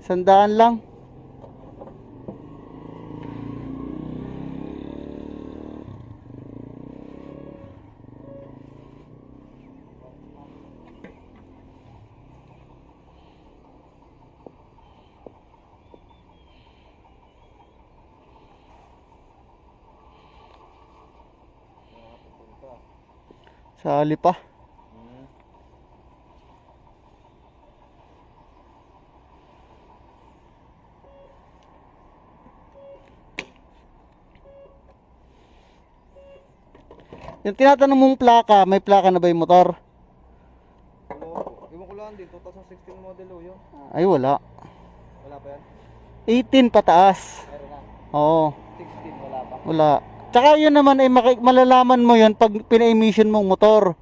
100 lang. Sali pa. Yung tinatanong mong plaka, may plaka na ba yung motor? Iwan ko lang din, 2016 model o yun. Ay wala. Wala pa yan? 18 pataas. Meron na. Oo, 16 wala pa. wala. Tsaka yun naman ay malalaman mo yun pag pina-emission mong motor.